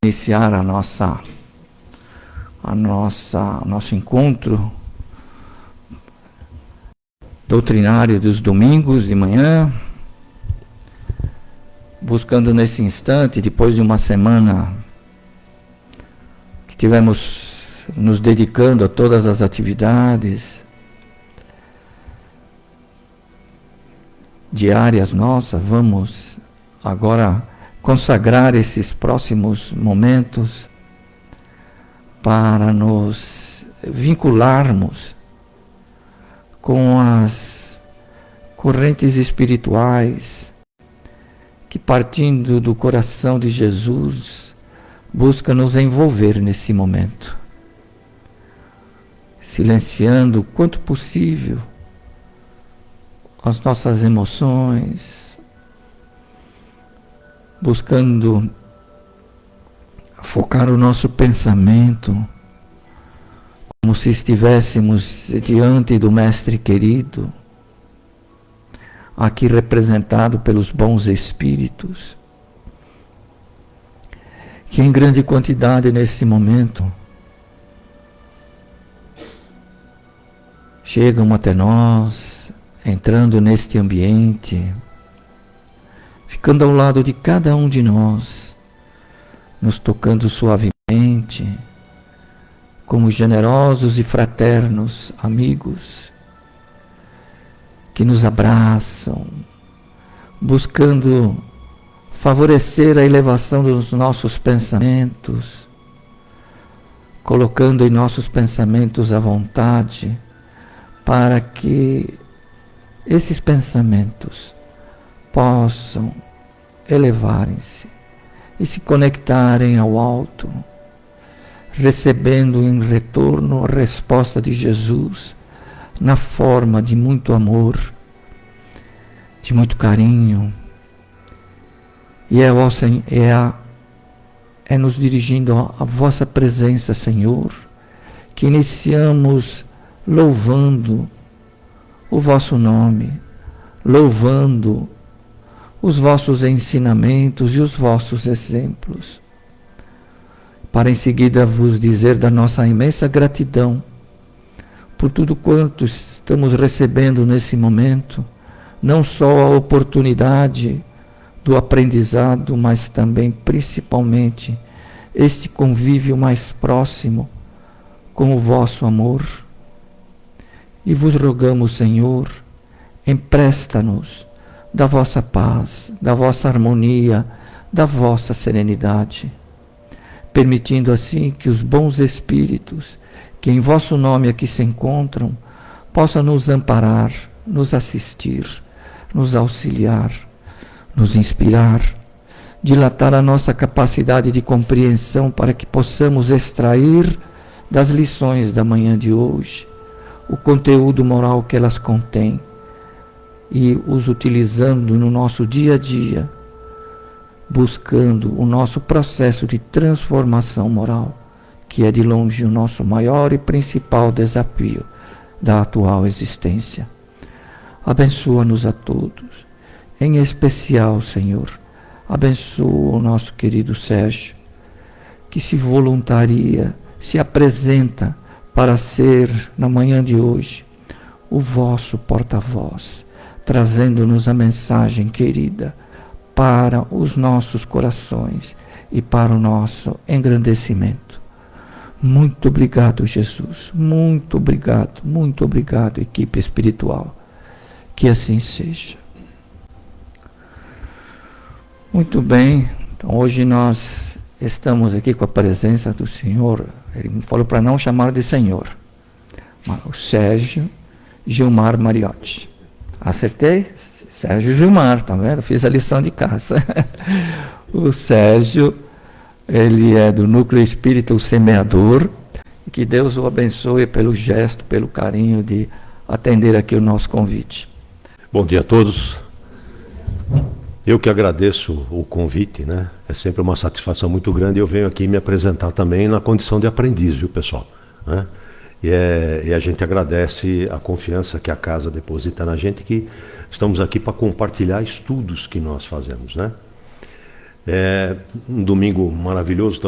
iniciar nosso encontro doutrinário dos domingos de manhã, buscando nesse instante, depois de uma semana que tivemos nos dedicando a todas as atividades diárias nossas, vamos agora consagrar esses próximos momentos para nos vincularmos com as correntes espirituais que, partindo do coração de Jesus, busca nos envolver nesse momento, silenciando o quanto possível as nossas emoções, buscando focar o nosso pensamento como se estivéssemos diante do Mestre querido, aqui representado pelos bons espíritos, que em grande quantidade nesse momento chegam até nós, entrando neste ambiente, ficando ao lado de cada um de nós, nos tocando suavemente, como generosos e fraternos amigos que nos abraçam, buscando favorecer a elevação dos nossos pensamentos, colocando em nossos pensamentos a vontade, para que esses pensamentos possam elevarem-se e se conectarem ao alto, recebendo em retorno a resposta de Jesus na forma de muito amor, de muito carinho. E é nos dirigindo à vossa presença, Senhor, que iniciamos louvando o vosso nome, louvando os vossos ensinamentos e os vossos exemplos, para em seguida vos dizer da nossa imensa gratidão por tudo quanto estamos recebendo nesse momento, não só a oportunidade do aprendizado, mas também, principalmente, este convívio mais próximo com o vosso amor. E vos rogamos, Senhor, empresta-nos da vossa paz, da vossa harmonia, da vossa serenidade, permitindo assim que os bons espíritos que em vosso nome aqui se encontram possam nos amparar, nos assistir, nos auxiliar, nos inspirar, dilatar a nossa capacidade de compreensão para que possamos extrair das lições da manhã de hoje o conteúdo moral que elas contêm e os utilizando no nosso dia a dia, buscando o nosso processo de transformação moral, que é de longe o nosso maior e principal desafio da atual existência. Abençoa-nos a todos, em especial, Senhor, abençoa o nosso querido Sérgio, que se voluntaria, se apresenta para ser, na manhã de hoje, o vosso porta-voz, trazendo-nos a mensagem querida para os nossos corações e para o nosso engrandecimento. Muito obrigado, Jesus. Muito obrigado, equipe espiritual. Que assim seja. Muito bem, então hoje nós estamos aqui com a presença do Senhor. Ele me falou para não chamar de Senhor, mas o Sérgio Gilmar Mariotti. Acertei? Sérgio Gilmar, tá vendo? Fiz a lição de casa. O Sérgio, ele é do Núcleo Espírita O Semeador, e que Deus o abençoe pelo gesto, pelo carinho de atender aqui o nosso convite. Bom dia a todos. Eu que agradeço o convite, né? É sempre uma satisfação muito grande. Eu venho aqui me apresentar também na condição de aprendiz, viu, pessoal? Né? E a gente agradece a confiança que a casa deposita na gente, que estamos aqui para compartilhar estudos que nós fazemos, né? É um domingo maravilhoso,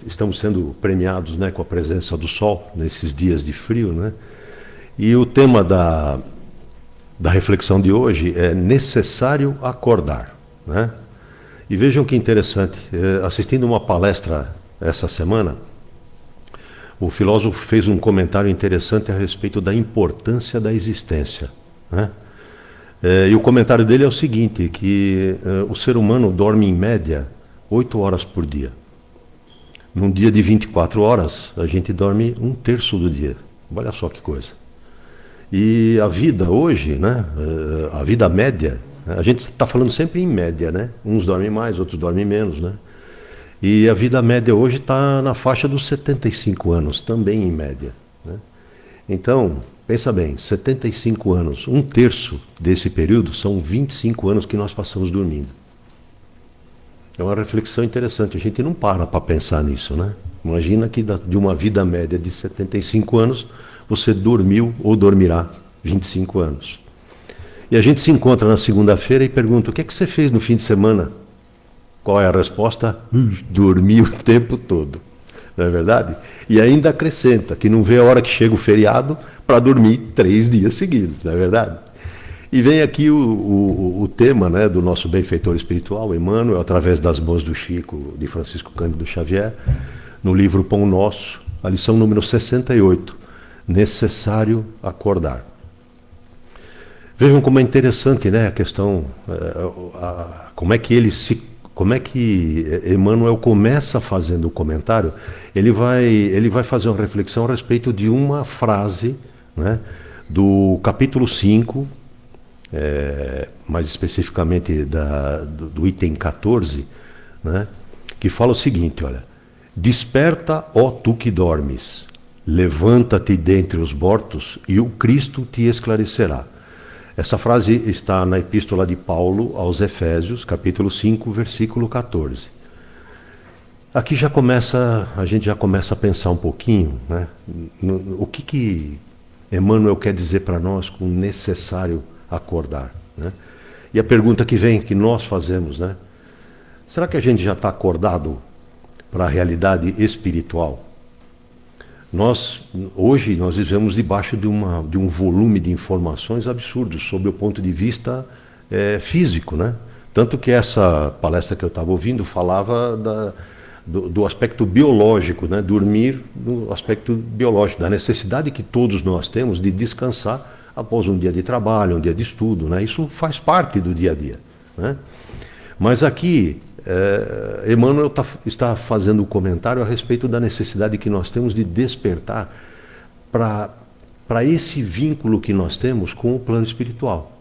estamos sendo premiados, né, com a presença do sol nesses dias de frio, né? E o tema da reflexão de hoje é necessário acordar, né? E vejam que interessante, assistindo uma palestra essa semana, o filósofo fez um comentário interessante a respeito da importância da existência, né? E o comentário dele é o seguinte, que o ser humano dorme em média 8 horas por dia. Num dia de 24 horas, a gente dorme 1/3 do dia. Olha só que coisa. E a vida hoje, né, a vida média, a gente está falando sempre em média, né? Uns dormem mais, outros dormem menos, né? E a vida média hoje está na faixa dos 75 anos, também em média, né? Então, pensa bem, 75 anos, 1/3 desse período são 25 anos que nós passamos dormindo. É uma reflexão interessante, a gente não para pensar nisso, né? Imagina que de uma vida média de 75 anos, você dormiu ou dormirá 25 anos. E a gente se encontra na segunda-feira e pergunta, o que é que você fez no fim de semana? Qual é a resposta? Dormi o tempo todo. Não é verdade? E ainda acrescenta que não vê a hora que chega o feriado para dormir 3 dias seguidos, não é verdade? E vem aqui o tema, né, do nosso benfeitor espiritual, Emmanuel, através das mãos do Chico, de Francisco Cândido Xavier, no livro Pão Nosso, a lição número 68, necessário acordar. Vejam como é interessante, né, a questão, como é que Emmanuel começa fazendo o comentário. Ele vai fazer uma reflexão a respeito de uma frase, né, do capítulo 5, mais especificamente do item 14, né, que fala o seguinte, olha, desperta, ó tu que dormes, levanta-te dentre os mortos e o Cristo te esclarecerá. Essa frase está na epístola de Paulo aos Efésios, capítulo 5, versículo 14. Aqui a gente já começa a pensar um pouquinho, né, o que Emmanuel quer dizer para nós com necessário acordar, né? E a pergunta que nós fazemos, né? Será que a gente já está acordado para a realidade espiritual? Hoje nós vivemos debaixo de um volume de informações absurdos sob o ponto de vista físico, né? Tanto que essa palestra que eu estava ouvindo falava do aspecto biológico, né? Dormir no aspecto biológico, da necessidade que todos nós temos de descansar após um dia de trabalho, um dia de estudo, né? Isso faz parte do dia a dia, né? Mas aqui Emmanuel está fazendo um comentário a respeito da necessidade que nós temos de despertar para esse vínculo que nós temos com o plano espiritual.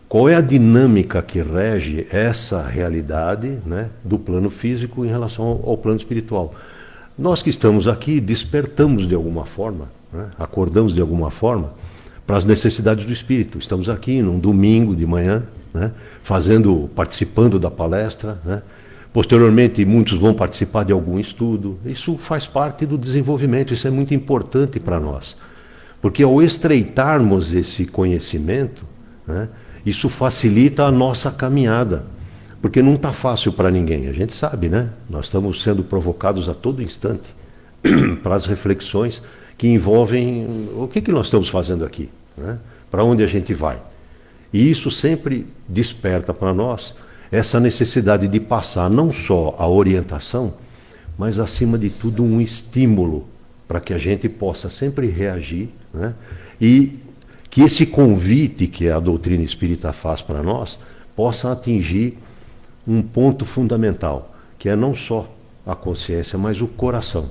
Qual é a dinâmica que rege essa realidade, né, do plano físico em relação ao plano espiritual? Nós que estamos aqui despertamos de alguma forma, né, acordamos de alguma forma para as necessidades do espírito. Estamos aqui num domingo de manhã, né, participando da palestra, né? Posteriormente muitos vão participar de algum estudo. Isso faz parte do desenvolvimento, isso é muito importante para nós, porque ao estreitarmos esse conhecimento, né, isso facilita a nossa caminhada, porque não está fácil para ninguém, a gente sabe, né? Nós estamos sendo provocados a todo instante para as reflexões que envolvem o que nós estamos fazendo aqui, né? Para onde a gente vai. E isso sempre desperta para nós essa necessidade de passar não só a orientação, mas acima de tudo um estímulo para que a gente possa sempre reagir, né? E que esse convite que a doutrina espírita faz para nós possa atingir um ponto fundamental, que é não só a consciência, mas o coração.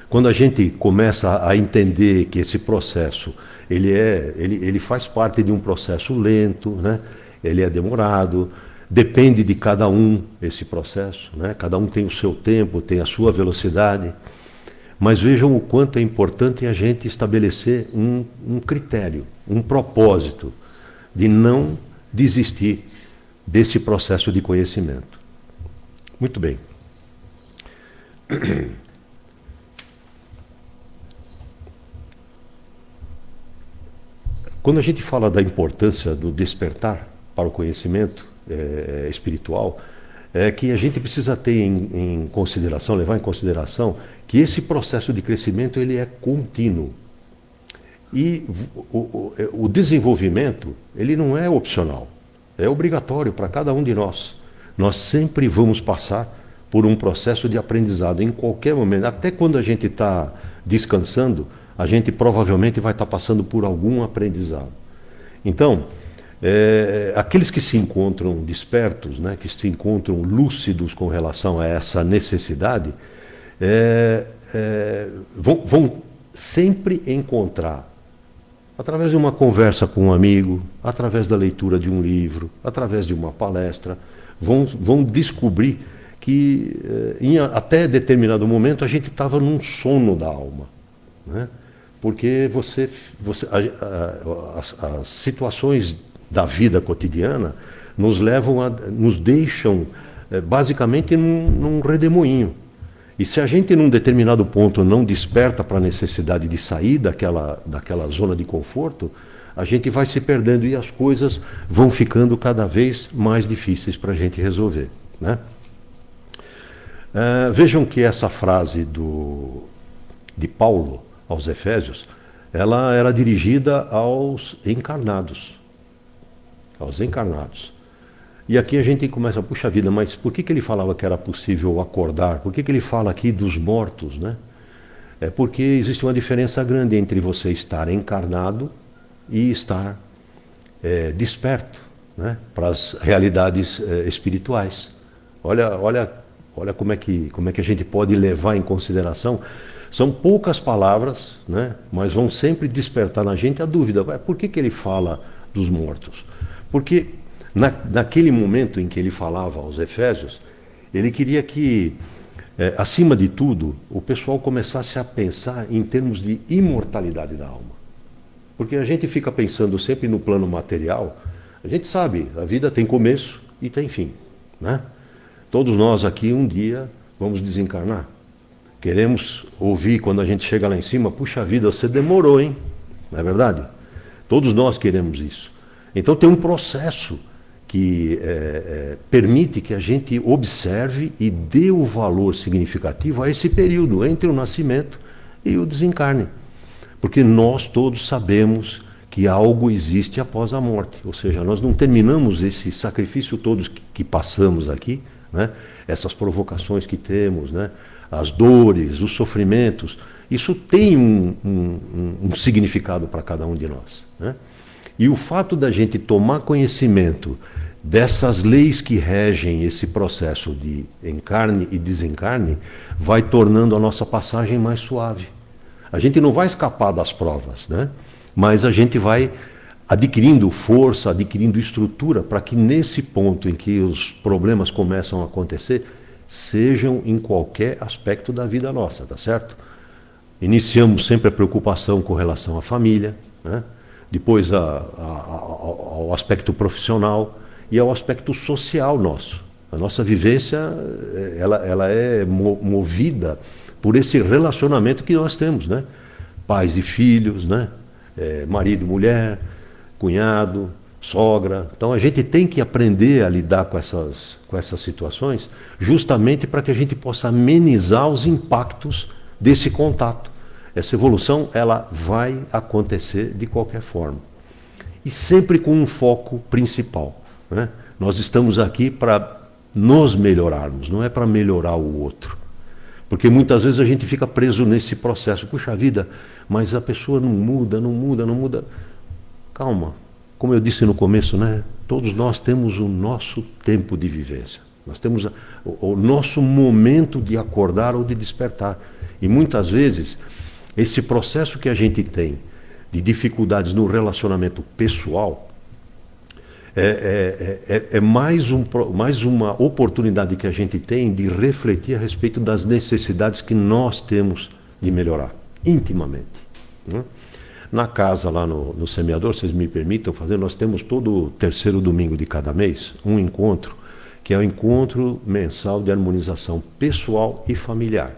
Quando a gente começa a entender que esse processo ele faz parte de um processo lento, né? Ele é demorado, depende de cada um esse processo, né? Cada um tem o seu tempo, tem a sua velocidade, mas vejam o quanto é importante a gente estabelecer um critério, um propósito de não desistir desse processo de conhecimento. Muito bem. Quando a gente fala da importância do despertar para o conhecimento espiritual, é que a gente precisa ter em consideração, levar em consideração, que esse processo de crescimento ele é contínuo. E o desenvolvimento, ele não é opcional, é obrigatório para cada um de nós. Nós sempre vamos passar por um processo de aprendizado em qualquer momento. Até quando a gente está descansando, a gente provavelmente vai estar passando por algum aprendizado. Então, aqueles que se encontram despertos, né, que se encontram lúcidos com relação a essa necessidade, vão sempre encontrar, através de uma conversa com um amigo, através da leitura de um livro, através de uma palestra, vão descobrir que até determinado momento a gente estava num sono da alma, né? Porque as situações da vida cotidiana nos deixam basicamente num redemoinho. E se a gente num determinado ponto não desperta para a necessidade de sair daquela zona de conforto, a gente vai se perdendo e as coisas vão ficando cada vez mais difíceis para a gente resolver, né? Vejam que essa frase de Paulo aos Efésios, ela era dirigida aos encarnados. Aos encarnados. E aqui a gente começa, puxa vida, mas por que ele falava que era possível acordar? Por que ele fala aqui dos mortos, né? É porque existe uma diferença grande entre você estar encarnado e estar desperto, né, para as realidades espirituais. Olha como é que a gente pode levar em consideração. São poucas palavras, né, mas vão sempre despertar na gente a dúvida. Por que ele fala dos mortos? Porque naquele momento em que ele falava aos Efésios, ele queria que, acima de tudo, o pessoal começasse a pensar em termos de imortalidade da alma. Porque a gente fica pensando sempre no plano material. A gente sabe, a vida tem começo e tem fim, né? Todos nós aqui um dia vamos desencarnar. Queremos ouvir quando a gente chega lá em cima, puxa vida, você demorou, hein? Não é verdade? Todos nós queremos isso. Então tem um processo que permite que a gente observe e dê o valor significativo a esse período entre o nascimento e o desencarne. Porque nós todos sabemos que algo existe após a morte. Ou seja, nós não terminamos esse sacrifício todos que passamos aqui, né? Essas provocações que temos, né? As dores, os sofrimentos, isso tem um significado para cada um de nós, né? E o fato da gente tomar conhecimento dessas leis que regem esse processo de encarne e desencarne vai tornando a nossa passagem mais suave. A gente não vai escapar das provas, né? Mas a gente vai adquirindo força, adquirindo estrutura para que nesse ponto em que os problemas começam a acontecer, sejam em qualquer aspecto da vida nossa, tá certo? Iniciamos sempre a preocupação com relação à família, né? Depois ao aspecto profissional e ao aspecto social nosso. A nossa vivência, ela é movida por esse relacionamento que nós temos, né? Pais e filhos, né? Marido e mulher, cunhado, sogra. Então a gente tem que aprender a lidar com essas situações, justamente para que a gente possa amenizar os impactos desse contato. Essa evolução, ela vai acontecer de qualquer forma. E sempre com um foco principal, né? Nós estamos aqui para nos melhorarmos, não é para melhorar o outro. Porque muitas vezes a gente fica preso nesse processo. Puxa vida, mas a pessoa não muda. Calma. Como eu disse no começo, né? Todos nós temos o nosso tempo de vivência. Nós temos o nosso momento de acordar ou de despertar. E muitas vezes, esse processo que a gente tem de dificuldades no relacionamento pessoal é mais uma oportunidade que a gente tem de refletir a respeito das necessidades que nós temos de melhorar, intimamente, né? Na casa, lá no Semeador, vocês me permitam fazer, nós temos todo o terceiro domingo de cada mês um encontro, que é o encontro mensal de harmonização pessoal e familiar.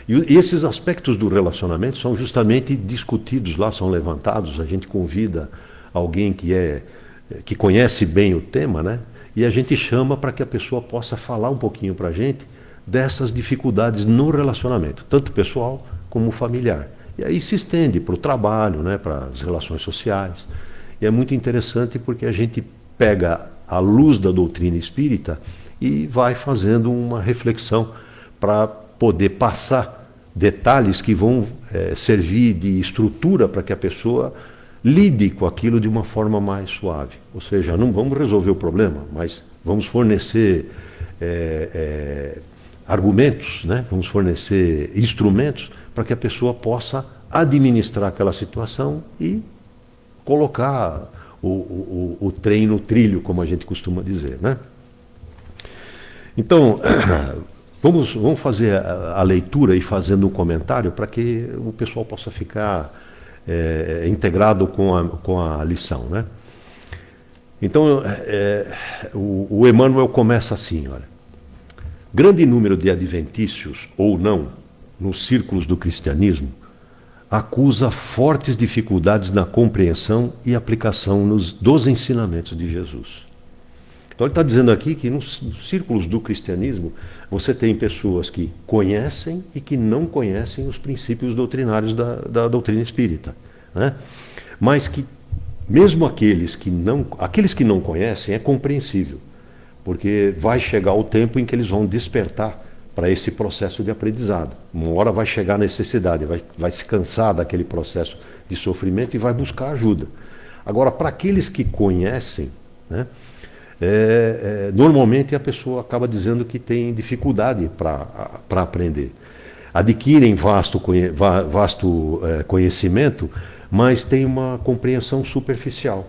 E esses aspectos do relacionamento são justamente discutidos lá, são levantados, a gente convida alguém que conhece bem o tema, né? e a gente chama para que a pessoa possa falar um pouquinho para a gente dessas dificuldades no relacionamento, tanto pessoal como familiar. E aí se estende para o trabalho, né, para as relações sociais. E é muito interessante porque a gente pega a luz da doutrina espírita e vai fazendo uma reflexão para poder passar detalhes que vão servir de estrutura para que a pessoa lide com aquilo de uma forma mais suave. Ou seja, não vamos resolver o problema, mas vamos fornecer argumentos, né? Vamos fornecer instrumentos para que a pessoa possa administrar aquela situação e colocar o trem no trilho, como a gente costuma dizer, né? Então, vamos fazer a leitura e fazendo um comentário para que o pessoal possa ficar integrado com a lição, né? Então, o Emmanuel começa assim, olha. Grande número de adventícios, ou não, nos círculos do cristianismo, acusa fortes dificuldades na compreensão e aplicação dos ensinamentos de Jesus. Então ele está dizendo aqui que nos círculos do cristianismo você tem pessoas que conhecem e que não conhecem os princípios doutrinários da doutrina espírita, né? Mas que mesmo aqueles que não conhecem é compreensível, porque vai chegar o tempo em que eles vão despertar para esse processo de aprendizado. Uma hora vai chegar a necessidade, vai se cansar daquele processo de sofrimento e vai buscar ajuda. Agora, para aqueles que conhecem, né, normalmente a pessoa acaba dizendo que tem dificuldade para aprender. Adquirem vasto conhecimento, mas tem uma compreensão superficial.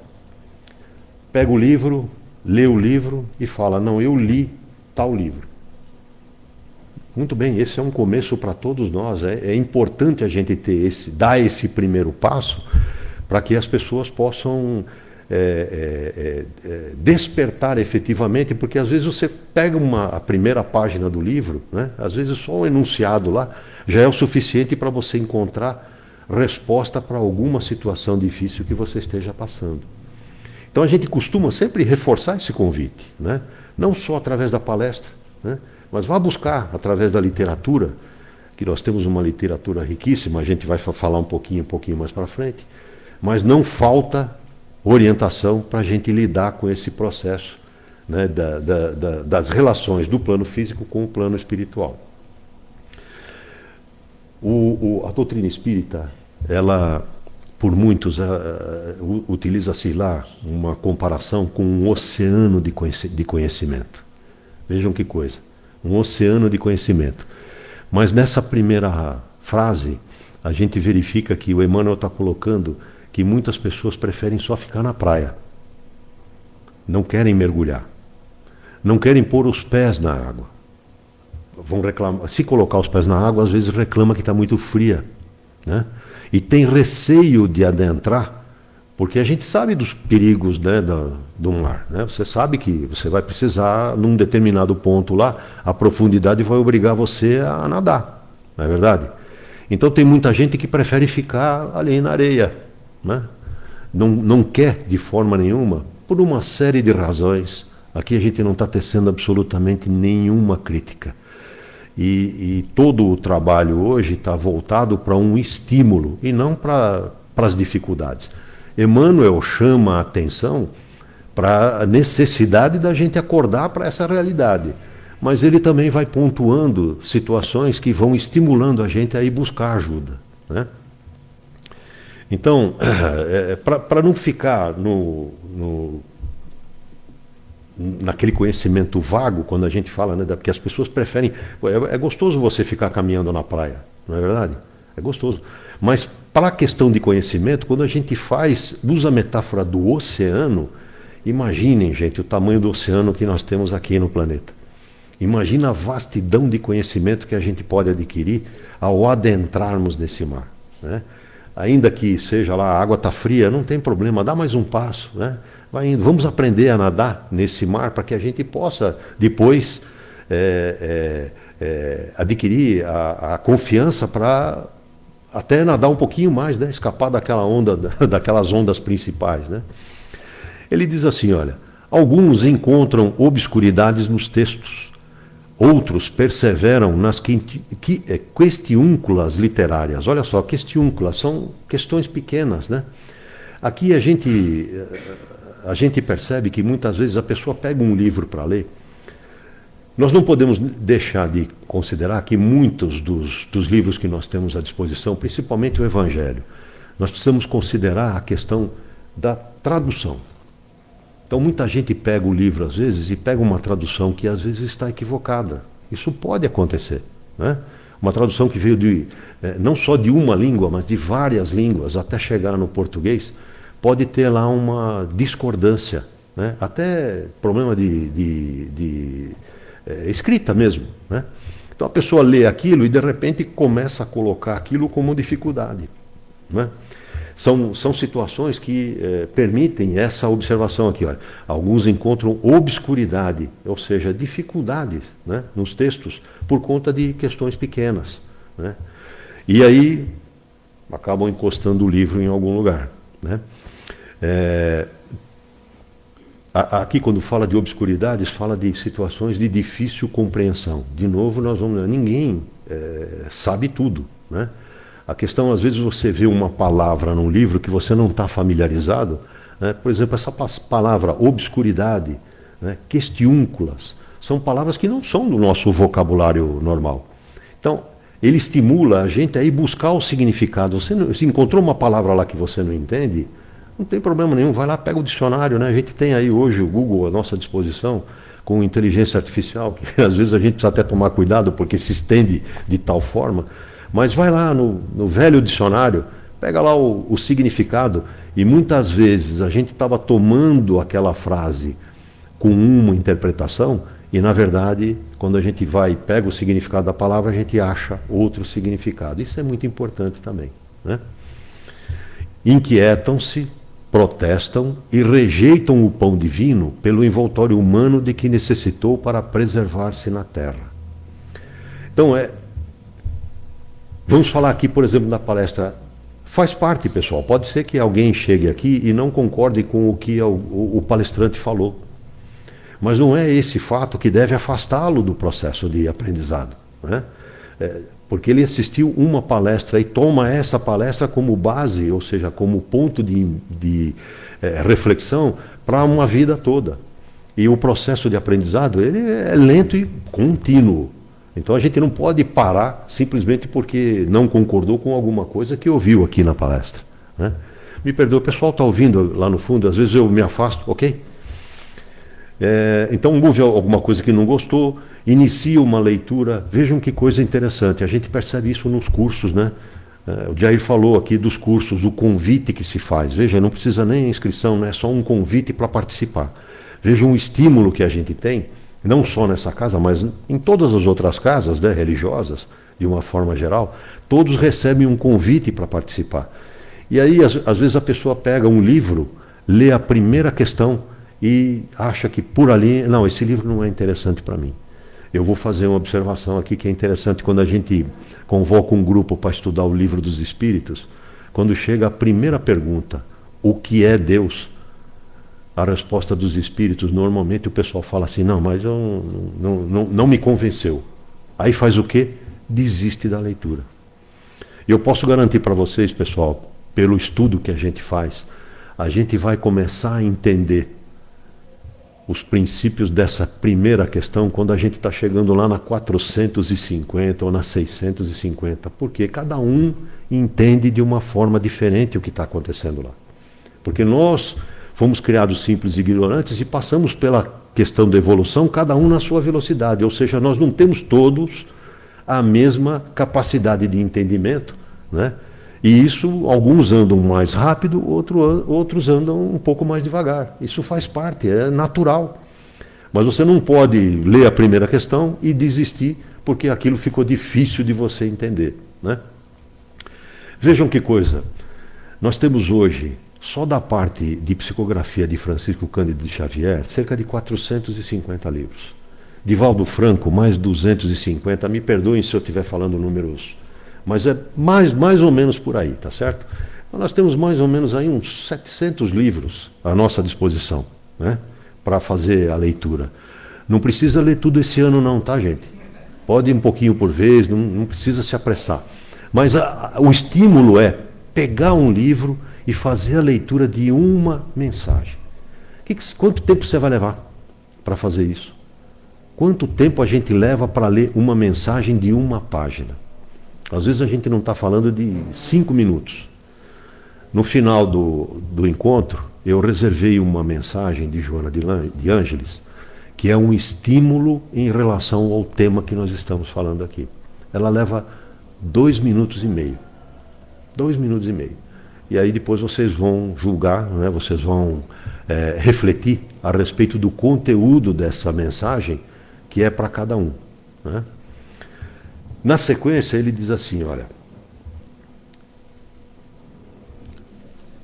Pega o livro, lê o livro e fala, não, eu li tal livro. Muito bem, esse é um começo para todos nós. É importante a gente dar esse primeiro passo para que as pessoas possam despertar efetivamente, porque às vezes você pega a primeira página do livro, né? Às vezes só um enunciado lá já é o suficiente para você encontrar resposta para alguma situação difícil que você esteja passando. Então a gente costuma sempre reforçar esse convite, né? Não só através da palestra, né? Mas vá buscar através da literatura, que nós temos uma literatura riquíssima, a gente vai falar um pouquinho mais para frente, mas não falta orientação para a gente lidar com esse processo, né, das relações do plano físico com o plano espiritual. A doutrina espírita, ela, por muitos, utiliza-se lá uma comparação com um oceano de conhecimento. Vejam que coisa. Um oceano de conhecimento. Mas nessa primeira frase, a gente verifica que o Emmanuel está colocando que muitas pessoas preferem só ficar na praia. Não querem mergulhar. Não querem pôr os pés na água. Vão reclamar. Se colocar os pés na água, às vezes reclama que está muito fria, né? E tem receio de adentrar, porque a gente sabe dos perigos, né, do mar, né? Você sabe que você vai precisar, num determinado ponto lá, a profundidade vai obrigar você a nadar, não é verdade? Então tem muita gente que prefere ficar ali na areia, né? Não quer de forma nenhuma, por uma série de razões. Aqui a gente não está tecendo absolutamente nenhuma crítica. E todo o trabalho hoje está voltado para um estímulo e não para as dificuldades. Emmanuel chama a atenção para a necessidade da gente acordar para essa realidade. Mas ele também vai pontuando situações que vão estimulando a gente a ir buscar ajuda, né? Então, para não ficar naquele conhecimento vago, quando a gente fala, né, porque as pessoas preferem... É gostoso você ficar caminhando na praia, não é verdade? É gostoso. Mas para a questão de conhecimento, quando a gente usa a metáfora do oceano, imaginem, gente, o tamanho do oceano que nós temos aqui no planeta. Imagina a vastidão de conhecimento que a gente pode adquirir ao adentrarmos nesse mar, né? Ainda que seja lá, a água está fria, não tem problema, dá mais um passo, né? Vai indo. Vamos aprender a nadar nesse mar para que a gente possa depois adquirir a confiança para até nadar um pouquinho mais, né? Escapar daquelas ondas principais, né? Ele diz assim, olha, Alguns encontram obscuridades nos textos. Outros perseveram nas questiúnculas literárias. Olha só, questiúnculas são questões pequenas, né? Aqui a gente percebe que muitas vezes a pessoa pega um livro para ler. Nós não podemos deixar de considerar que muitos dos livros que nós temos à disposição, principalmente o Evangelho, nós precisamos considerar a questão da tradução. Então muita gente pega o livro às vezes e pega uma tradução que às vezes está equivocada. Isso pode acontecer, né? Uma tradução que veio não só de uma língua, mas de várias línguas, até chegar no português, pode ter lá uma discordância, né? Até problema de escrita mesmo, né? Então a pessoa lê aquilo e de repente começa a colocar aquilo como dificuldade, né? São situações que permitem essa observação aqui. Olha. Alguns encontram obscuridade, ou seja, dificuldades, né, nos textos, por conta de questões pequenas, né? E aí acabam encostando o livro em algum lugar, né? Aqui, quando fala de obscuridades, fala de situações de difícil compreensão. De novo, ninguém sabe tudo, né? A questão, às vezes, você vê uma palavra num livro que você não está familiarizado, né? Por exemplo, essa palavra obscuridade, né? Questiúnculas, são palavras que não são do nosso vocabulário normal. Então, ele estimula a gente a ir buscar o significado. Se encontrou uma palavra lá que você não entende, não tem problema nenhum, vai lá, pega o dicionário, né? A gente tem aí hoje o Google à nossa disposição, com inteligência artificial, que às vezes a gente precisa até tomar cuidado, porque se estende de tal forma. Mas vai lá no velho dicionário, pega lá o significado, e muitas vezes a gente estava tomando aquela frase com uma interpretação, e na verdade, quando a gente vai e pega o significado da palavra, a gente acha outro significado. Isso é muito importante também, né? Inquietam-se, protestam e rejeitam o pão divino pelo envoltório humano de que necessitou para preservar-se na terra. Então, vamos falar aqui, por exemplo, da palestra. Faz parte, pessoal. Pode ser que alguém chegue aqui e não concorde com o que o palestrante falou. Mas não é esse fato que deve afastá-lo do processo de aprendizado, né? Porque ele assistiu uma palestra e toma essa palestra como base, ou seja, como ponto de reflexão para uma vida toda. E o processo de aprendizado, ele é lento e contínuo. Então a gente não pode parar simplesmente porque não concordou com alguma coisa que ouviu aqui na palestra, né? Me perdoa, o pessoal está ouvindo lá no fundo, às vezes eu me afasto, ok? Então ouve alguma coisa que não gostou, inicia uma leitura. Vejam que coisa interessante, a gente percebe isso nos cursos, né? O Jair falou aqui dos cursos, o convite que se faz. Veja, não precisa nem inscrição, não é só um convite para participar. Veja um estímulo que a gente tem, não só nessa casa, mas em todas as outras casas, né, religiosas, de uma forma geral, todos recebem um convite para participar. E aí, às vezes, a pessoa pega um livro, lê a primeira questão e acha que por ali, não, esse livro não é interessante para mim. Eu vou fazer uma observação aqui que é interessante. Quando a gente convoca um grupo para estudar o Livro dos Espíritos, quando chega a primeira pergunta, o que é Deus? A resposta dos espíritos, normalmente o pessoal fala assim, não, mas não me convenceu. Aí faz o quê? Desiste da leitura. E eu posso garantir para vocês, pessoal, pelo estudo que a gente faz, a gente vai começar a entender os princípios dessa primeira questão quando a gente está chegando lá na 450 ou na 650, porque cada um entende de uma forma diferente o que está acontecendo lá. Porque nós fomos criados simples e ignorantes e passamos pela questão da evolução, cada um na sua velocidade, ou seja, nós não temos todos a mesma capacidade de entendimento, né? E isso, alguns andam mais rápido, outros andam um pouco mais devagar. Isso faz parte, é natural. Mas você não pode ler a primeira questão e desistir, porque aquilo ficou difícil de você entender, né? Vejam que coisa. Nós temos hoje, só da parte de psicografia de Francisco Cândido de Xavier, cerca de 450 livros. Divaldo Franco, mais 250. Me perdoem se eu estiver falando números, mas é mais ou menos por aí, tá certo? Então nós temos mais ou menos aí uns 700 livros à nossa disposição, né? para fazer a leitura. Não precisa ler tudo esse ano não, tá, gente? Pode ir um pouquinho por vez, não precisa se apressar. Mas o estímulo é pegar um livro e fazer a leitura de uma mensagem. Quanto tempo você vai levar para fazer isso? Quanto tempo a gente leva para ler uma mensagem de uma página? Às vezes a gente não está falando de 5 minutos. No final do encontro, eu reservei uma mensagem de Joana de Ângeles, que é um estímulo em relação ao tema que nós estamos falando aqui. Ela leva 2 minutos e meio. 2 minutos e meio. E aí depois vocês vão julgar, né? Vocês vão refletir a respeito do conteúdo dessa mensagem, que é para cada um, né? Na sequência ele diz assim, olha: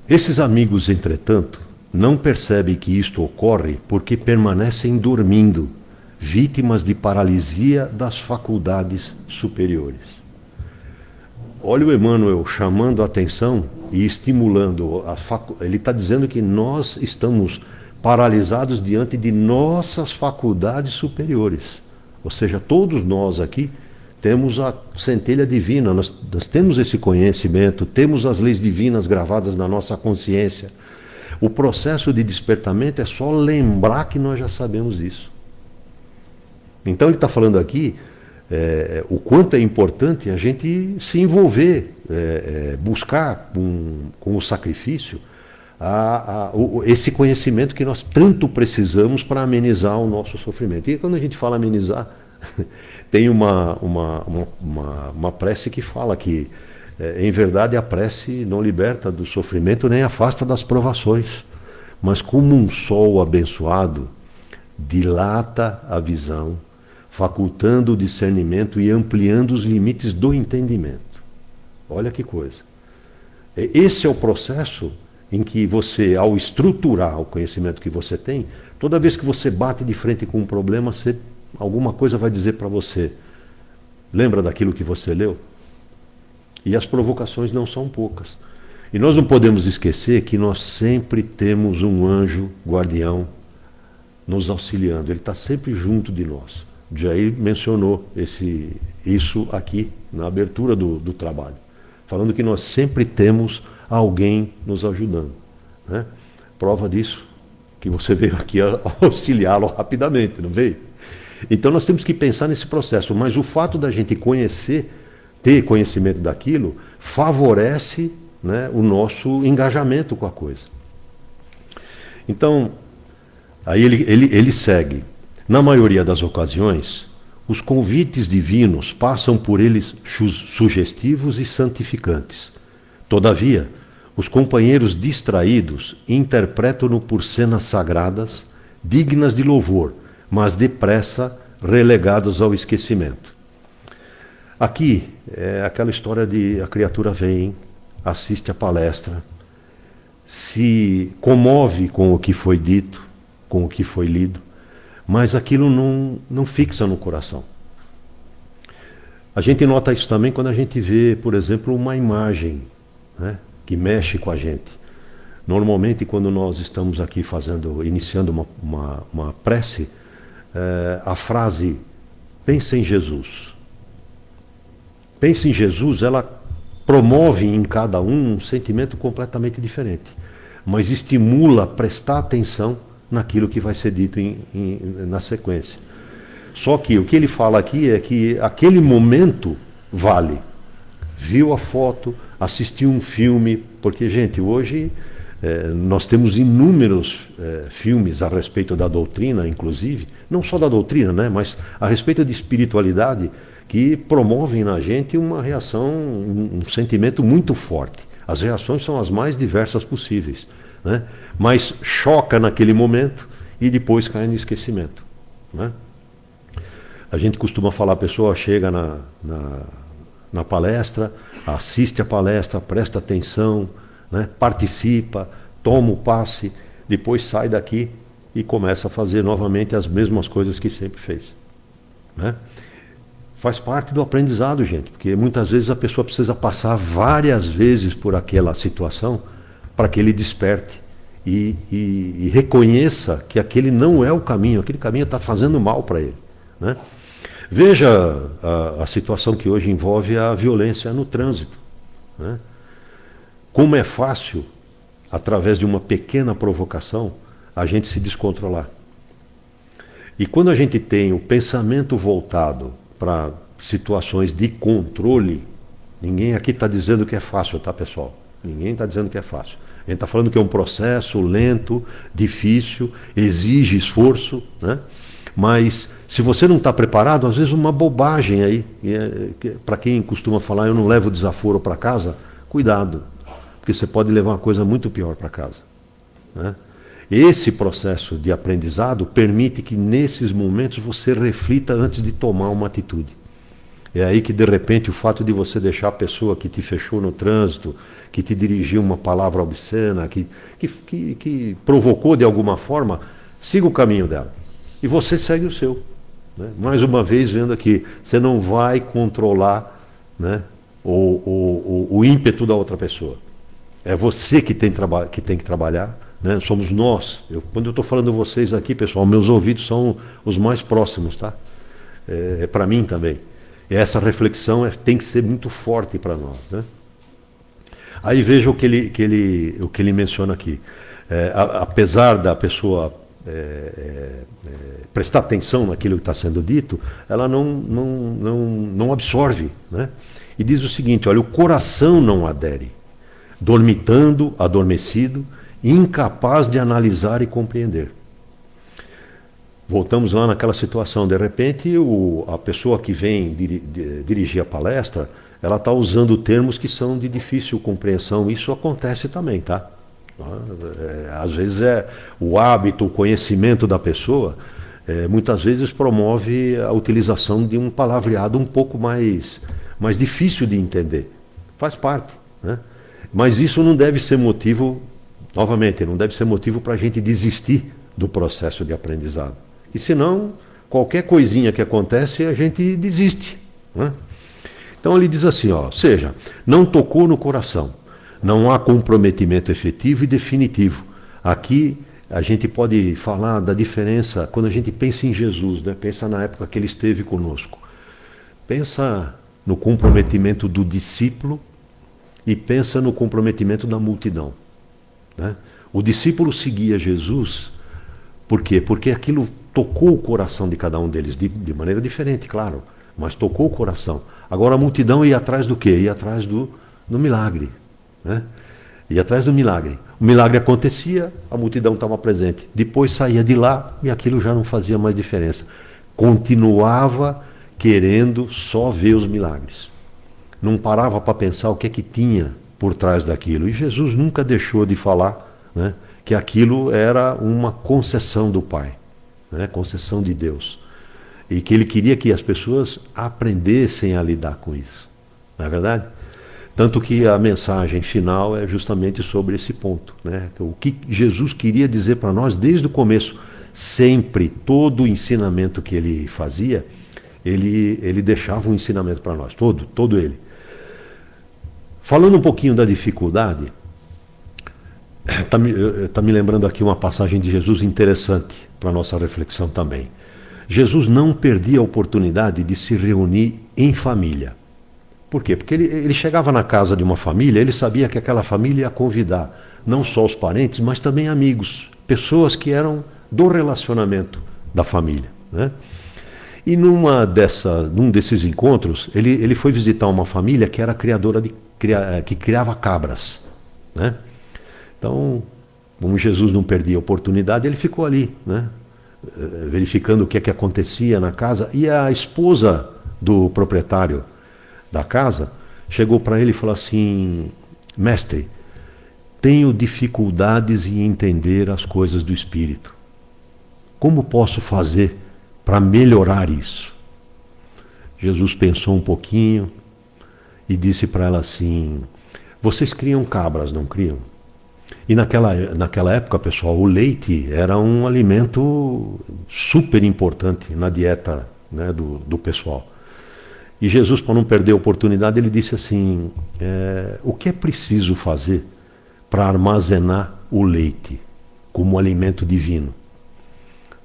esses amigos, entretanto, não percebem que isto ocorre porque permanecem dormindo, vítimas de paralisia das faculdades superiores. Olha o Emmanuel chamando a atenção e estimulando. Ele está dizendo que nós estamos paralisados diante de nossas faculdades superiores. Ou seja, todos nós aqui temos a centelha divina, nós temos esse conhecimento, temos as leis divinas gravadas na nossa consciência. O processo de despertamento é só lembrar que nós já sabemos isso. Então ele está falando aqui o quanto é importante a gente se envolver, buscar com o sacrifício esse conhecimento que nós tanto precisamos para amenizar o nosso sofrimento. E quando a gente fala amenizar, tem uma prece que fala que, em verdade, a prece não liberta do sofrimento nem afasta das provações, mas como um sol abençoado, dilata a visão, facultando o discernimento e ampliando os limites do entendimento. Olha que coisa. Esse é o processo em que você, ao estruturar o conhecimento que você tem, toda vez que você bate de frente com um problema, alguma coisa vai dizer para você: lembra daquilo que você leu? E as provocações não são poucas. E nós não podemos esquecer que nós sempre temos um anjo guardião nos auxiliando. Ele está sempre junto de nós. Jair mencionou isso aqui na abertura do trabalho, falando que nós sempre temos alguém nos ajudando, né? Prova disso que você veio aqui auxiliá-lo rapidamente, não veio? Então nós temos que pensar nesse processo, mas o fato da gente ter conhecimento daquilo, favorece, né, o nosso engajamento com a coisa. Então, aí ele segue. Na maioria das ocasiões, os convites divinos passam por eles sugestivos e santificantes. Todavia, os companheiros distraídos interpretam-no por cenas sagradas, dignas de louvor, mas depressa relegados ao esquecimento. Aqui é aquela história de a criatura vem, assiste a palestra, se comove com o que foi dito, com o que foi lido, mas aquilo não fixa no coração. A gente nota isso também quando a gente vê, por exemplo, uma imagem, né, que mexe com a gente. Normalmente, quando nós estamos aqui iniciando uma prece, a frase "pense em Jesus". Pense em Jesus, ela promove em cada um sentimento completamente diferente, mas estimula a prestar atenção naquilo que vai ser dito na sequência. Só que o que ele fala aqui é que aquele momento vale. Viu a foto, assistiu um filme, porque, gente, hoje nós temos inúmeros filmes a respeito da doutrina, inclusive, não só da doutrina, né, mas a respeito de espiritualidade, que promovem na gente uma reação, um sentimento muito forte. As reações são as mais diversas possíveis, né? Mas choca naquele momento e depois cai no esquecimento, né? A gente costuma falar, a pessoa chega na palestra, assiste a palestra, presta atenção, né? Participa, toma o passe, depois sai daqui e começa a fazer novamente as mesmas coisas que sempre fez, né? Faz parte do aprendizado, gente, porque muitas vezes a pessoa precisa passar várias vezes por aquela situação para que ele desperte e reconheça que aquele não é o caminho, aquele caminho está fazendo mal para ele, né? Veja a situação que hoje envolve a violência no trânsito, né? Como é fácil, através de uma pequena provocação, a gente se descontrolar. E quando a gente tem o pensamento voltado para situações de controle, ninguém aqui está dizendo que é fácil, tá, pessoal? Ninguém está dizendo que é fácil. A gente está falando que é um processo lento, difícil, exige esforço, né? Mas se você não está preparado, às vezes uma bobagem aí, para quem costuma falar, eu não levo desaforo para casa, cuidado, porque você pode levar uma coisa muito pior para casa, né? Esse processo de aprendizado permite que nesses momentos você reflita antes de tomar uma atitude. É aí que de repente o fato de você deixar a pessoa que te fechou no trânsito, que te dirigiu uma palavra obscena, que provocou de alguma forma, siga o caminho dela. E você segue o seu, né? Mais uma vez vendo aqui, você não vai controlar, né, o ímpeto da outra pessoa. É você que tem que trabalhar, né? Somos nós. Quando eu estou falando vocês aqui, pessoal, meus ouvidos são os mais próximos, tá? É para mim também. E essa reflexão tem que ser muito forte para nós, né? Aí veja o que ele menciona aqui. Apesar da pessoa prestar atenção naquilo que está sendo dito, ela não absorve, né? E diz o seguinte: olha, o coração não adere, dormitando, adormecido, incapaz de analisar e compreender. Voltamos lá naquela situação, de repente a pessoa que vem dirigir a palestra, ela está usando termos que são de difícil compreensão. Isso acontece também, tá? Às vezes o hábito, o conhecimento da pessoa, muitas vezes promove a utilização de um palavreado um pouco mais difícil de entender. Faz parte, né? Mas isso não deve ser motivo, novamente, não deve ser motivo para a gente desistir do processo de aprendizado. E senão, qualquer coisinha que acontece, a gente desiste, né? Então ele diz assim, ó, seja, não tocou no coração, não há comprometimento efetivo e definitivo. Aqui a gente pode falar da diferença quando a gente pensa em Jesus, né? Pensa na época que ele esteve conosco. Pensa no comprometimento do discípulo e pensa no comprometimento da multidão, né? O discípulo seguia Jesus, por quê? Porque aquilo tocou o coração de cada um deles, de maneira diferente, claro, mas tocou o coração. Agora a multidão ia atrás do quê? Ia atrás do milagre, né? Ia atrás do milagre. O milagre acontecia, a multidão estava presente. Depois saía de lá e aquilo já não fazia mais diferença. Continuava querendo só ver os milagres. Não parava para pensar o que é que tinha por trás daquilo. E Jesus nunca deixou de falar, né, que aquilo era uma concessão do Pai, né, concessão de Deus. E que ele queria que as pessoas aprendessem a lidar com isso. Não é verdade? Tanto que a mensagem final é justamente sobre esse ponto, né? O que Jesus queria dizer para nós desde o começo. Sempre, todo o ensinamento que ele fazia, ele deixava um ensinamento para nós, todo ele. Falando um pouquinho da dificuldade, está me lembrando aqui uma passagem de Jesus interessante para a nossa reflexão também. Jesus não perdia a oportunidade de se reunir em família. Por quê? Porque ele chegava na casa de uma família, ele sabia que aquela família ia convidar não só os parentes, mas também amigos, pessoas que eram do relacionamento da família, né? E num desses encontros, ele foi visitar uma família que era que criava cabras, né? Então, como Jesus não perdia a oportunidade, ele ficou ali, né, verificando o que é que acontecia na casa. E a esposa do proprietário da casa chegou para ele e falou assim: mestre, tenho dificuldades em entender as coisas do Espírito. Como posso fazer para melhorar isso? Jesus pensou um pouquinho e disse para ela assim: vocês criam cabras, não criam? E naquela época, pessoal, o leite era um alimento super importante na dieta, né, do pessoal. E Jesus, para não perder a oportunidade, ele disse assim: o que é preciso fazer para armazenar o leite? como alimento divino.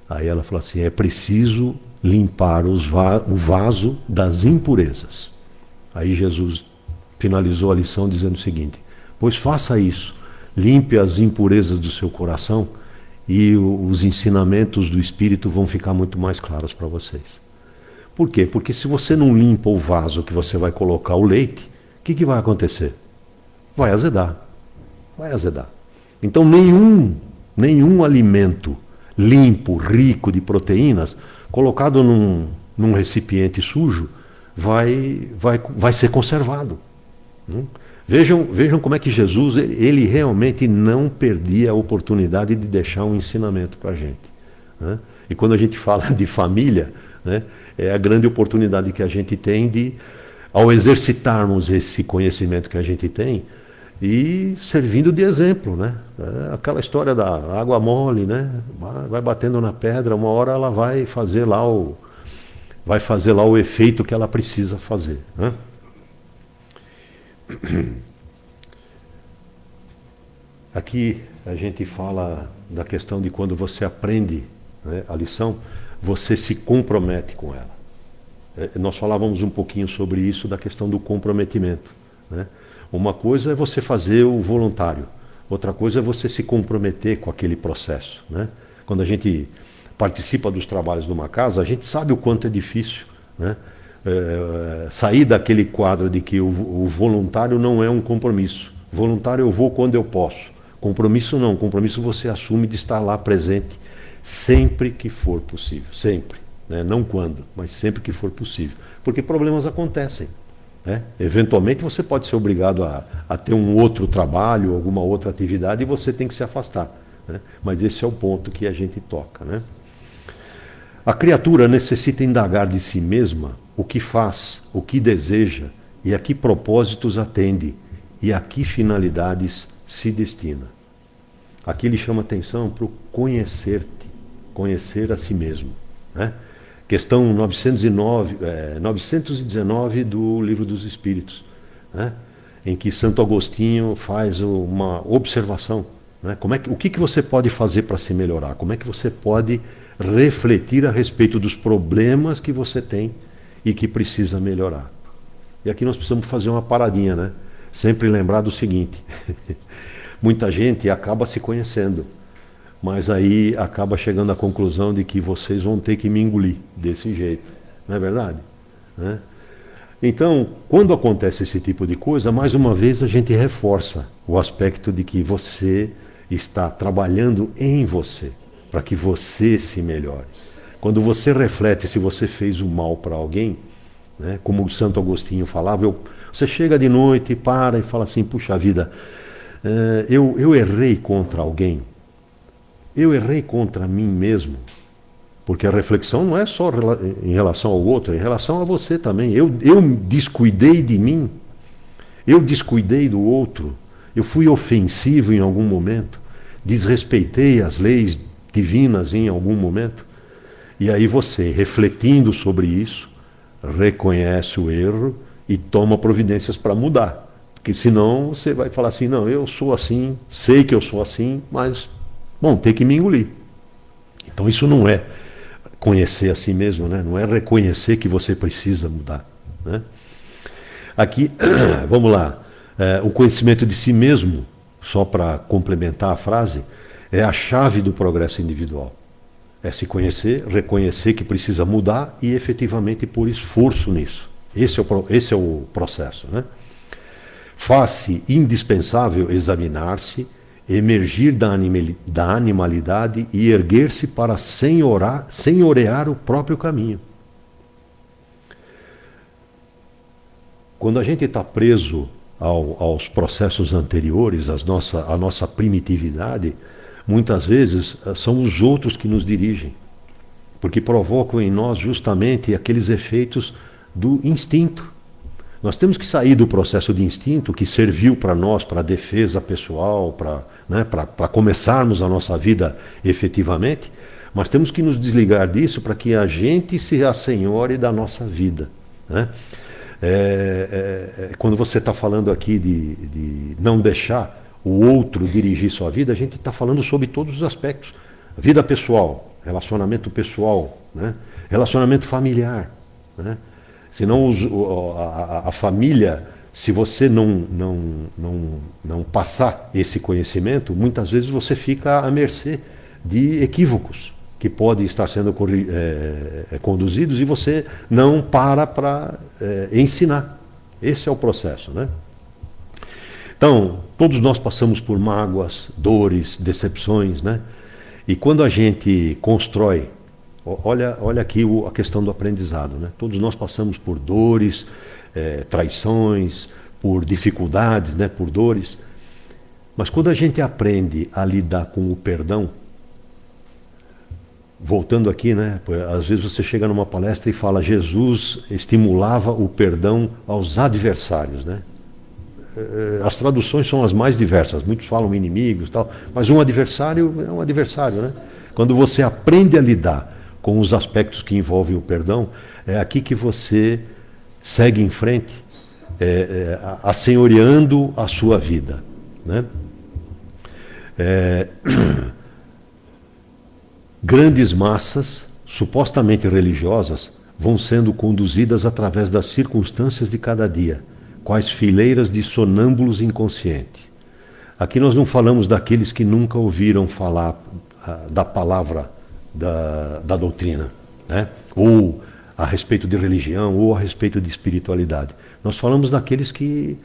Aí ela falou assim, é preciso limpar o vaso das impurezas. Aí Jesus finalizou a lição dizendo o seguinte, pois faça isso, limpe as impurezas do seu coração e os ensinamentos do Espírito vão ficar muito mais claros para vocês. Por quê? Porque se você não limpa o vaso que você vai colocar o leite, o que vai acontecer? Vai azedar. Vai azedar. Então nenhum alimento limpo, rico de proteínas, colocado num recipiente sujo, vai ser conservado. Vejam como é que Jesus, ele realmente não perdia a oportunidade de deixar um ensinamento para a gente. Né? E quando a gente fala de família, né, é a grande oportunidade que a gente tem de, ao exercitarmos esse conhecimento que a gente tem, e servindo de exemplo, né? Aquela história da água mole, né? Vai batendo na pedra, uma hora ela vai fazer lá o efeito que ela precisa fazer, né? Aqui a gente fala da questão de quando você aprende, né, a lição, você se compromete com ela. Nós falávamos um pouquinho sobre isso, da questão do comprometimento, né? Uma coisa é você fazer o voluntário, outra coisa é você se comprometer com aquele processo, né? Quando a gente participa dos trabalhos de uma casa, a gente sabe o quanto é difícil, né? Sair daquele quadro de que o voluntário não é um compromisso. Voluntário eu vou quando eu posso. Compromisso não, compromisso você assume de estar lá presente sempre que for possível, sempre, né? Não quando, mas sempre que for possível, porque problemas acontecem. Eventualmente você pode ser obrigado a ter um outro trabalho, alguma outra atividade, e você tem que se afastar, né? Mas esse é o ponto que a gente toca, né? A criatura necessita indagar de si mesma o que faz, o que deseja e a que propósitos atende e a que finalidades se destina. Aqui ele chama atenção para o conhecer-te, conhecer a si mesmo, né? Questão 919 do Livro dos Espíritos, né? Em que Santo Agostinho faz uma observação, né? O que você pode fazer para se melhorar? Como é que você pode refletir a respeito dos problemas que você tem e que precisa melhorar? E aqui nós precisamos fazer uma paradinha, né? Sempre lembrar do seguinte, muita gente acaba se conhecendo, mas aí acaba chegando à conclusão de que vocês vão ter que me engolir desse jeito, não é verdade? Né? Então, quando acontece esse tipo de coisa, mais uma vez a gente reforça o aspecto de que você está trabalhando em você, para que você se melhore. Quando você reflete se você fez o mal para alguém, né, como o Santo Agostinho falava, você chega de noite, para e fala assim, puxa vida, eu errei contra alguém, eu errei contra mim mesmo, porque a reflexão não é só em relação ao outro, é em relação a você também. Eu descuidei de mim, eu descuidei do outro, eu fui ofensivo em algum momento, desrespeitei as leis divinas em algum momento. E aí você, refletindo sobre isso, reconhece o erro e toma providências para mudar. Porque senão você vai falar assim, não, eu sou assim, sei que eu sou assim, mas bom, tem que me engolir. Então isso não é conhecer a si mesmo, né? Não é reconhecer que você precisa mudar, né? Aqui, vamos lá, o conhecimento de si mesmo, só para complementar a frase, é a chave do progresso individual. É se conhecer, reconhecer que precisa mudar e efetivamente pôr esforço nisso. Esse é o processo, né? Faz-se indispensável examinar-se, emergir da animalidade e erguer-se para senhorear o próprio caminho. Quando a gente está preso aos processos anteriores, à nossa primitividade, muitas vezes são os outros que nos dirigem, porque provocam em nós justamente aqueles efeitos do instinto. Nós temos que sair do processo de instinto que serviu para nós, para a defesa pessoal, para começarmos a nossa vida efetivamente, mas temos que nos desligar disso para que a gente se assenhore da nossa vida, né? Quando você está falando aqui de não deixar o outro dirigir sua vida, a gente está falando sobre todos os aspectos. Vida pessoal, relacionamento pessoal, né? Relacionamento familiar. Né? Senão a família, se você não passar esse conhecimento, muitas vezes você fica à mercê de equívocos que podem estar sendo conduzidos e você não para ensinar. Esse é o processo, né? Então, todos nós passamos por mágoas, dores, decepções, né? E quando a gente constrói, olha aqui a questão do aprendizado, né? Todos nós passamos por dores, traições, por dificuldades, né? Por dores. Mas quando a gente aprende a lidar com o perdão, voltando aqui, né? Às vezes você chega numa palestra e fala: Jesus estimulava o perdão aos adversários, né? As traduções são as mais diversas, muitos falam inimigos e tal, mas um adversário é um adversário, né? Quando você aprende a lidar com os aspectos que envolvem o perdão, é aqui que você segue em frente, assenhoreando a sua vida, né? Grandes massas, supostamente religiosas, vão sendo conduzidas através das circunstâncias de cada dia, quais fileiras de sonâmbulos inconscientes. Aqui nós não falamos daqueles que nunca ouviram falar da palavra da doutrina, né? Ou a respeito de religião, ou a respeito de espiritualidade. Nós falamos daqueles que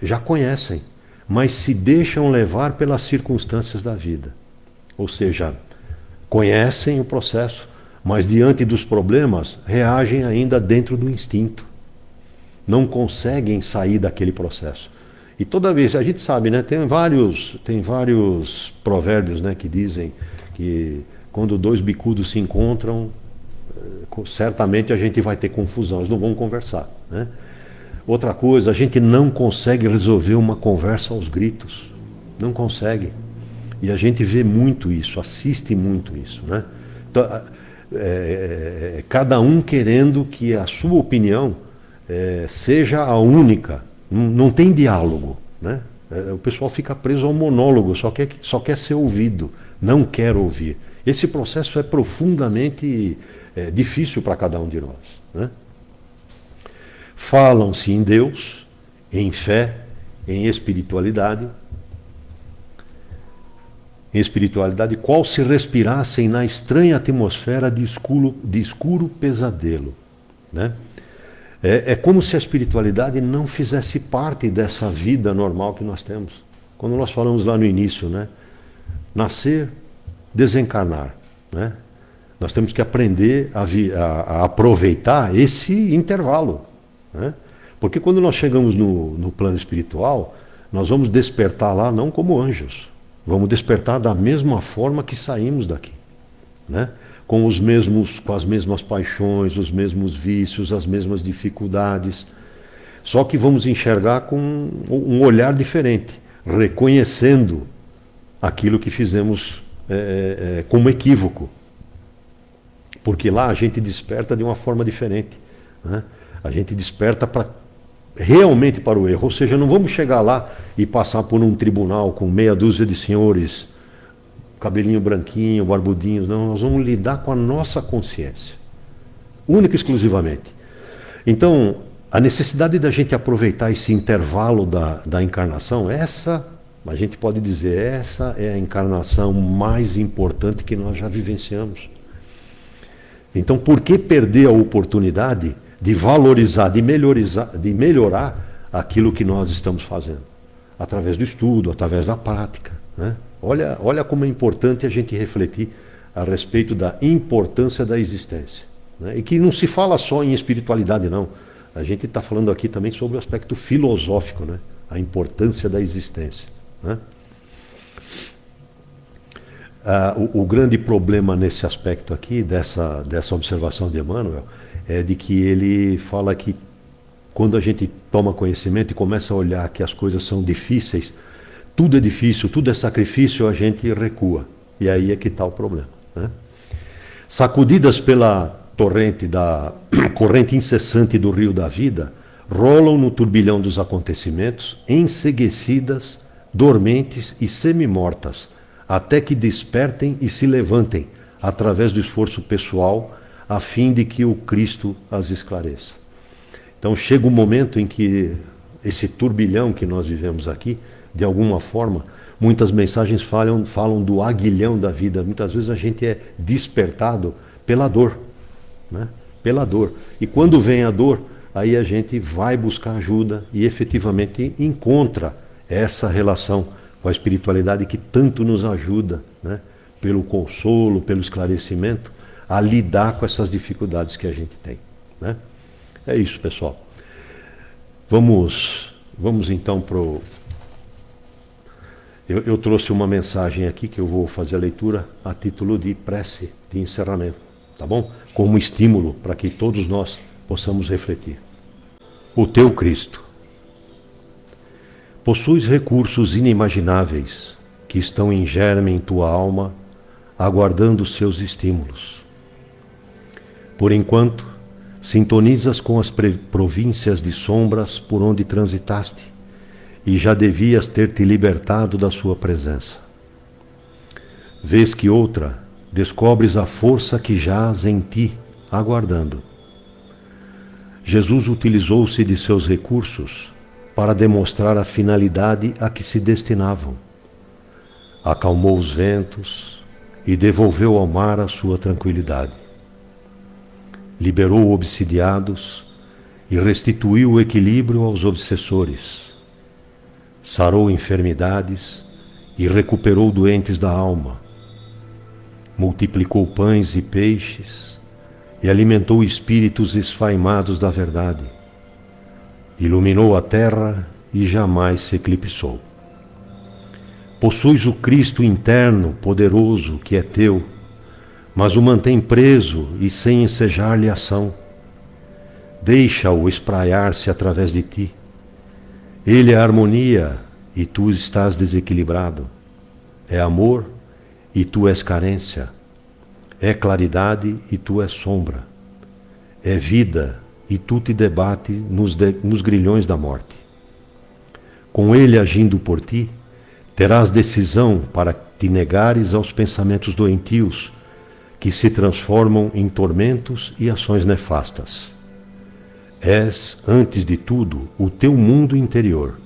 já conhecem, mas se deixam levar pelas circunstâncias da vida. Ou seja, conhecem o processo, mas diante dos problemas reagem ainda dentro do instinto. Não conseguem sair daquele processo. E toda vez, a gente sabe, né, tem vários provérbios, né, que dizem que quando dois bicudos se encontram, certamente a gente vai ter confusão, eles não vão conversar, né? Outra coisa, a gente não consegue resolver uma conversa aos gritos. Não consegue. E a gente vê muito isso, assiste muito isso, né? Então, cada um querendo que a sua opinião seja a única, não tem diálogo, né? O pessoal fica preso ao monólogo, só quer ser ouvido, não quer ouvir. Esse processo é profundamente difícil para cada um de nós, né? Falam-se em Deus, em fé, em espiritualidade, qual se respirassem na estranha atmosfera de escuro pesadelo, né? É como se a espiritualidade não fizesse parte dessa vida normal que nós temos. Quando nós falamos lá no início, né? Nascer, desencarnar, né? Nós temos que aprender a aproveitar esse intervalo, né? Porque quando nós chegamos no plano espiritual, nós vamos despertar lá não como anjos, vamos despertar da mesma forma que saímos daqui, né? Com as mesmas paixões, os mesmos vícios, as mesmas dificuldades. Só que vamos enxergar com um olhar diferente, reconhecendo aquilo que fizemos como equívoco. Porque lá a gente desperta de uma forma diferente, né? A gente desperta realmente para o erro. Ou seja, não vamos chegar lá e passar por um tribunal com meia dúzia de senhores, cabelinho branquinho, barbudinhos. Não, nós vamos lidar com a nossa consciência, única e exclusivamente. Então, a necessidade da gente aproveitar esse intervalo da encarnação, a gente pode dizer, essa é a encarnação mais importante que nós já vivenciamos. Então, por que perder a oportunidade de valorizar, de melhorar aquilo que nós estamos fazendo? Através do estudo, através da prática, né? Olha como é importante a gente refletir a respeito da importância da existência, né? E que não se fala só em espiritualidade, não. A gente está falando aqui também sobre o aspecto filosófico, né? A importância da existência, né? O grande problema nesse aspecto aqui, dessa observação de Emmanuel, é de que ele fala que quando a gente toma conhecimento e começa a olhar que as coisas são difíceis, tudo é difícil, tudo é sacrifício, a gente recua. E aí é que está o problema, né? Sacudidas pela corrente incessante do rio da vida, rolam no turbilhão dos acontecimentos, enceguecidas dormentes e semi-mortas, até que despertem e se levantem, através do esforço pessoal, a fim de que o Cristo as esclareça. Então chega um momento em que esse turbilhão que nós vivemos aqui, de alguma forma, muitas mensagens falam do aguilhão da vida. Muitas vezes a gente é despertado pela dor, né? Pela dor. E quando vem a dor, aí a gente vai buscar ajuda e efetivamente encontra essa relação com a espiritualidade que tanto nos ajuda, né? Pelo consolo, pelo esclarecimento, a lidar com essas dificuldades que a gente tem, né? É isso, pessoal. Vamos então para o... Eu trouxe uma mensagem aqui que eu vou fazer a leitura a título de prece de encerramento, tá bom? Como estímulo para que todos nós possamos refletir. O teu Cristo. Possuis recursos inimagináveis que estão em germe em tua alma, aguardando seus estímulos. Por enquanto, sintonizas com as províncias de sombras por onde transitaste, e já devias ter te libertado da sua presença. Vês que outra, descobres a força que jaz em ti, aguardando. Jesus utilizou-se de seus recursos para demonstrar a finalidade a que se destinavam. Acalmou os ventos e devolveu ao mar a sua tranquilidade. Liberou obsidiados e restituiu o equilíbrio aos obsessores. Sarou enfermidades e recuperou doentes da alma. Multiplicou pães e peixes e alimentou espíritos esfaimados da verdade. Iluminou a terra e jamais se eclipsou. Possuis o Cristo interno, poderoso, que é teu, mas o mantém preso e sem ensejar-lhe ação. Deixa-o espraiar-se através de ti. Ele é harmonia e tu estás desequilibrado. É amor e tu és carência. É claridade e tu és sombra. É vida e tu te debate nos grilhões da morte. Com ele agindo por ti, terás decisão para te negares aos pensamentos doentios, que se transformam em tormentos e ações nefastas. És, antes de tudo, o teu mundo interior,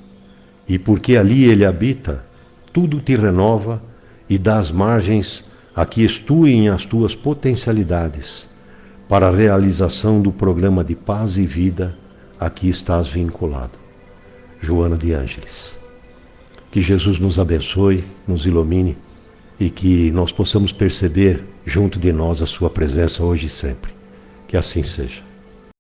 e porque ali ele habita, tudo te renova e dá as margens a que estuem as tuas potencialidades para a realização do programa de paz e vida a que estás vinculado. Joana de Ângeles. Que Jesus nos abençoe, nos ilumine e que nós possamos perceber junto de nós a sua presença hoje e sempre. Que assim seja.